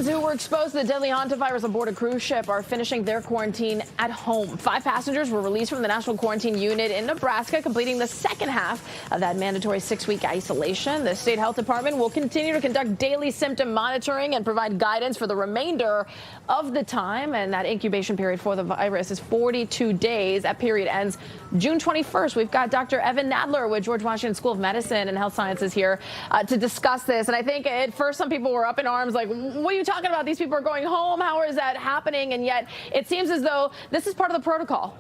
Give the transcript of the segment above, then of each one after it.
Americans who were exposed to the deadly Hantavirus aboard a cruise ship are finishing their quarantine at home. 5 passengers were released from the National Quarantine Unit in Nebraska, completing the second half of that mandatory 6-week isolation. The state health department will continue to conduct daily symptom monitoring and provide guidance for the remainder of the time. And that incubation period for the virus is 42 days. That period ends June 21st. We've got Dr. Evan Nadler with George Washington School of Medicine and Health Sciences here to discuss this. And I think at first some people were up in arms like, what are you talking about? These people are going home. How is that happening? And yet it seems as though this is part of the protocol.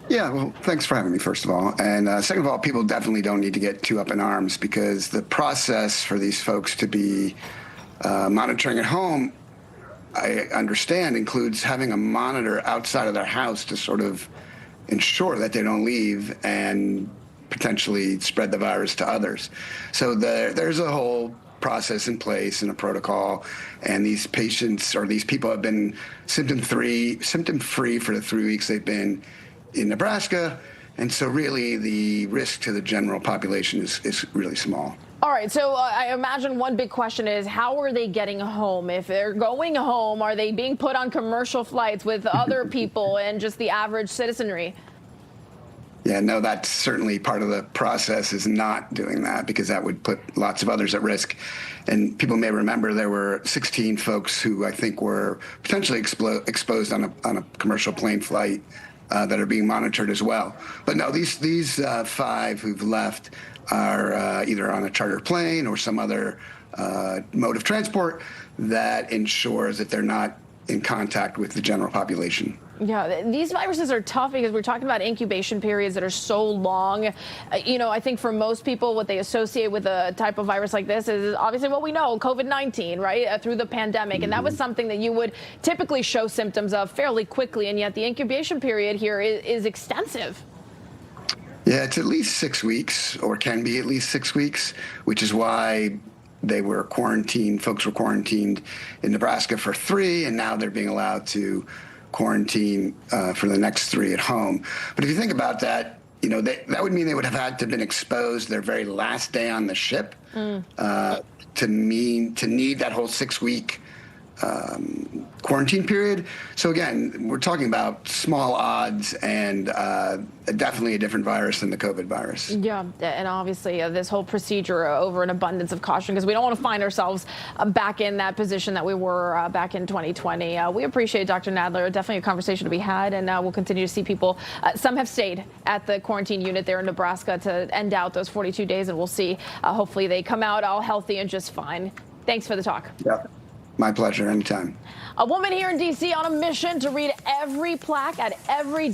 Yeah, well, thanks for having me, first of all. And second of all, people definitely don't need to get too up in arms, because the process for these folks to be monitoring at home, I understand, includes having a monitor outside of their house to sort of ensure that they don't leave and potentially spread the virus to others. So there's a whole process in place and a protocol, and these patients or these people have been symptom-free for the 3 weeks they've been in Nebraska, and so really the risk to the general population is really small. All right, so I imagine one big question is, how are they getting home? If they're going home, are they being put on commercial flights with other people and just the average citizenry? Yeah, no, that's certainly part of the process, is not doing that, because that would put lots of others at risk. And people may remember there were 16 folks who I think were potentially exposed on a commercial plane flight that are being monitored as well. But no, these 5 who've left are either on a charter plane or some other mode of transport that ensures that they're not in contact with the general population. Yeah, these viruses are tough because we're talking about incubation periods that are so long. I think for most people, what they associate with a type of virus like this is obviously what we know, COVID-19, right, through the pandemic. And that was something that you would typically show symptoms of fairly quickly. And yet the incubation period here is extensive. Yeah, it's at least 6 weeks, or can be at least 6 weeks, which is why they were quarantined. Folks were quarantined in Nebraska for 3, and now they're being allowed to quarantine for the next 3 at home. But if you think about that, that would mean they would have had to have been exposed their very last day on the ship to need that whole 6-week quarantine period. So again, we're talking about small odds, and definitely a different virus than the COVID virus. Yeah, and obviously this whole procedure over an abundance of caution, because we don't want to find ourselves back in that position that we were back in 2020. We appreciate Dr. Nadler. Definitely a conversation to be had, and we'll continue to see people. Some have stayed at the quarantine unit there in Nebraska to end out those 42 days, and we'll see. Hopefully they come out all healthy and just fine. Thanks for the talk. Yeah. My pleasure, anytime. A woman here in D.C. on a mission to read every plaque at every